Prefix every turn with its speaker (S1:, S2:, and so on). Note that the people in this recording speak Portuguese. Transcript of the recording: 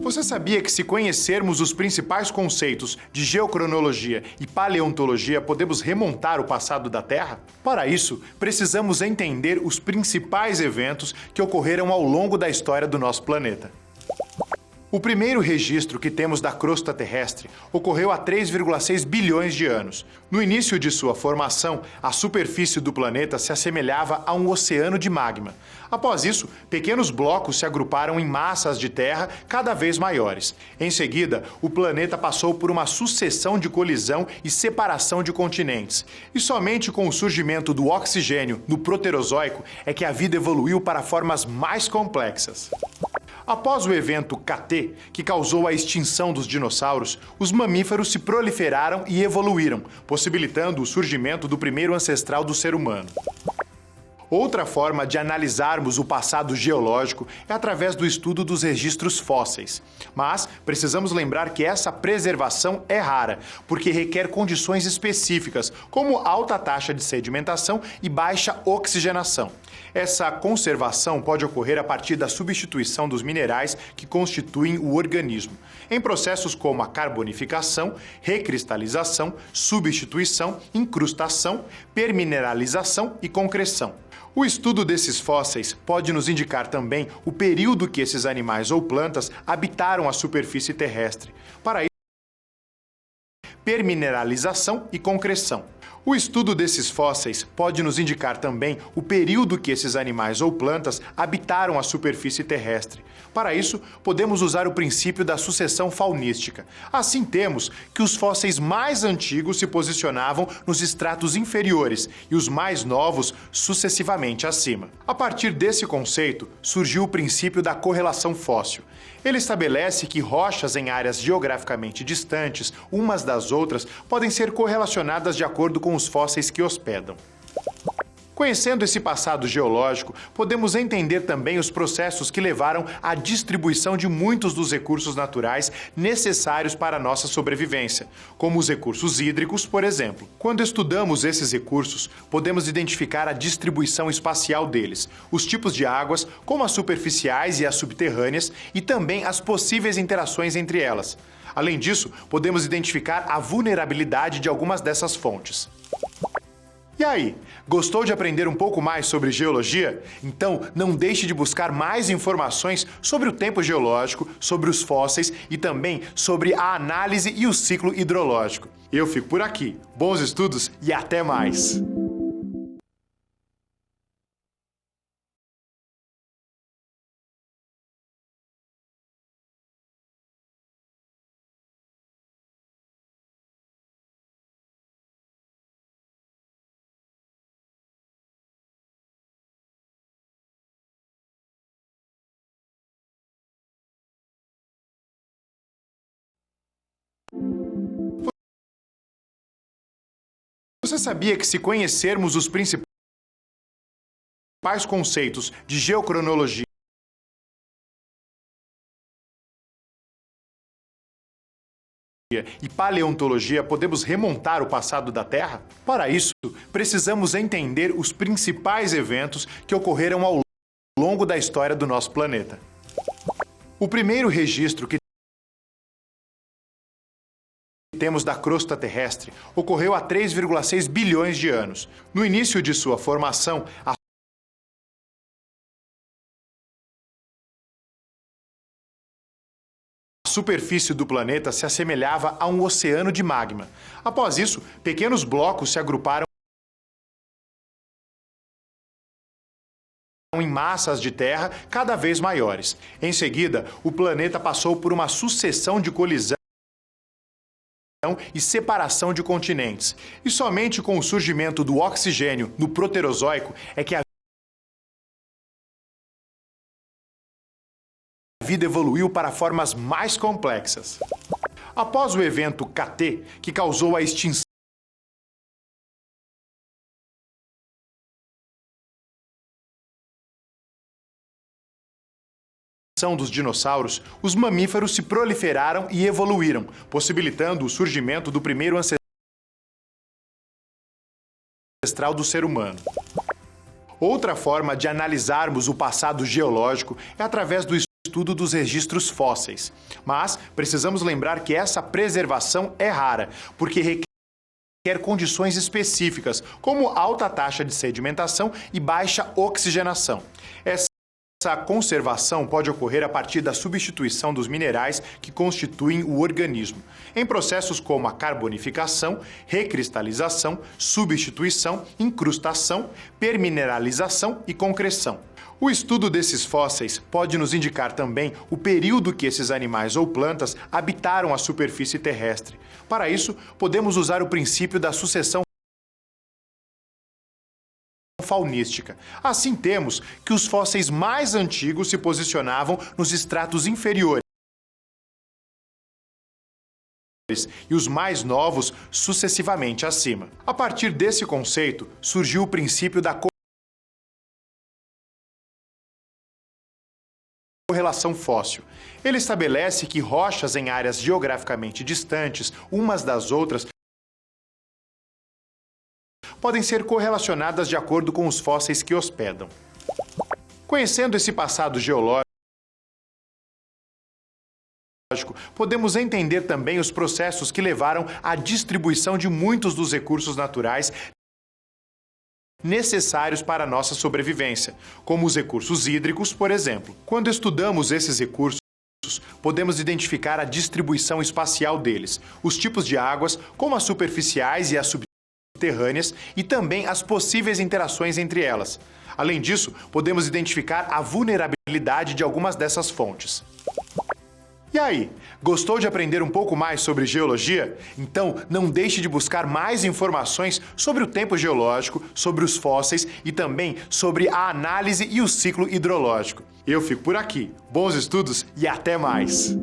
S1: Você sabia que, se conhecermos os principais conceitos de geocronologia e paleontologia, podemos remontar o passado da Terra? Para isso, precisamos entender os principais eventos que ocorreram ao longo da história do nosso planeta. O primeiro registro que temos da crosta terrestre ocorreu há 3,6 bilhões de anos. No início de sua formação, a superfície do planeta se assemelhava a um oceano de magma. Após isso, pequenos blocos se agruparam em massas de terra cada vez maiores. Em seguida, o planeta passou por uma sucessão de colisão e separação de continentes. E somente com o surgimento do oxigênio no Proterozoico é que a vida evoluiu para formas mais complexas. Após o evento KT, que causou a extinção dos dinossauros, os mamíferos se proliferaram e evoluíram, possibilitando o surgimento do primeiro ancestral do ser humano. Outra forma de analisarmos o passado geológico é através do estudo dos registros fósseis. Mas precisamos lembrar que essa preservação é rara, porque requer condições específicas, como alta taxa de sedimentação e baixa oxigenação. Essa conservação pode ocorrer a partir da substituição dos minerais que constituem o organismo, em processos como a carbonificação, recristalização, substituição, incrustação, permineralização e concreção. O estudo desses fósseis pode nos indicar também o período que esses animais ou plantas habitaram a superfície terrestre. Para isso, permineralização e concreção. O estudo desses fósseis pode nos indicar também o período que esses animais ou plantas habitaram a superfície terrestre. Para isso, podemos usar o princípio da sucessão faunística. Assim, temos que os fósseis mais antigos se posicionavam nos estratos inferiores e os mais novos sucessivamente acima. A partir desse conceito, surgiu o princípio da correlação fóssil. Ele estabelece que rochas em áreas geograficamente distantes umas das outras podem ser correlacionadas de acordo com os fósseis que hospedam. Conhecendo esse passado geológico, podemos entender também os processos que levaram à distribuição de muitos dos recursos naturais necessários para a nossa sobrevivência, como os recursos hídricos, por exemplo. Quando estudamos esses recursos, podemos identificar a distribuição espacial deles, os tipos de águas, como as superficiais e as subterrâneas, e também as possíveis interações entre elas. Além disso, podemos identificar a vulnerabilidade de algumas dessas fontes. E aí, gostou de aprender um pouco mais sobre geologia? Então, não deixe de buscar mais informações sobre o tempo geológico, sobre os fósseis e também sobre a análise e o ciclo hidrológico. Eu fico por aqui. Bons estudos e até mais! Você sabia que, se conhecermos os principais conceitos de geocronologia e paleontologia, podemos remontar o passado da Terra? Para isso, precisamos entender os principais eventos que ocorreram ao longo da história do nosso planeta. O primeiro registro que temos da crosta terrestre ocorreu há 3,6 bilhões de anos. No início de sua formação, a superfície do planeta se assemelhava a um oceano de magma. Após isso, pequenos blocos se agruparam em massas de terra cada vez maiores. Em seguida, o planeta passou por uma sucessão de colisão e separação de continentes. E somente com o surgimento do oxigênio no Proterozoico é que a vida evoluiu para formas mais complexas. Após o evento KT, que causou a extinção dos dinossauros, os mamíferos se proliferaram e evoluíram, possibilitando o surgimento do primeiro ancestral do ser humano. Outra forma de analisarmos o passado geológico é através do estudo dos registros fósseis. Mas precisamos lembrar que essa preservação é rara, porque requer condições específicas, como alta taxa de sedimentação e baixa oxigenação. Essa conservação pode ocorrer a partir da substituição dos minerais que constituem o organismo, em processos como a carbonificação, recristalização, substituição, incrustação, permineralização e concreção. O estudo desses fósseis pode nos indicar também o período que esses animais ou plantas habitaram a superfície terrestre. Para isso, podemos usar o princípio da sucessão faunística. Assim temos que os fósseis mais antigos se posicionavam nos estratos inferiores e os mais novos sucessivamente acima. A partir desse conceito, surgiu o princípio da correlação fóssil. Ele estabelece que rochas em áreas geograficamente distantes umas das outras podem ser correlacionadas de acordo com os fósseis que hospedam. Conhecendo esse passado geológico, podemos entender também os processos que levaram à distribuição de muitos dos recursos naturais necessários para a nossa sobrevivência, como os recursos hídricos, por exemplo. Quando estudamos esses recursos, podemos identificar a distribuição espacial deles, os tipos de águas, como as superficiais e as subterrâneas, e também as possíveis interações entre elas. Além disso, podemos identificar a vulnerabilidade de algumas dessas fontes. E aí, gostou de aprender um pouco mais sobre geologia? Então não deixe de buscar mais informações sobre o tempo geológico, sobre os fósseis e também sobre a análise e o ciclo hidrológico. Eu fico por aqui. Bons estudos e até mais!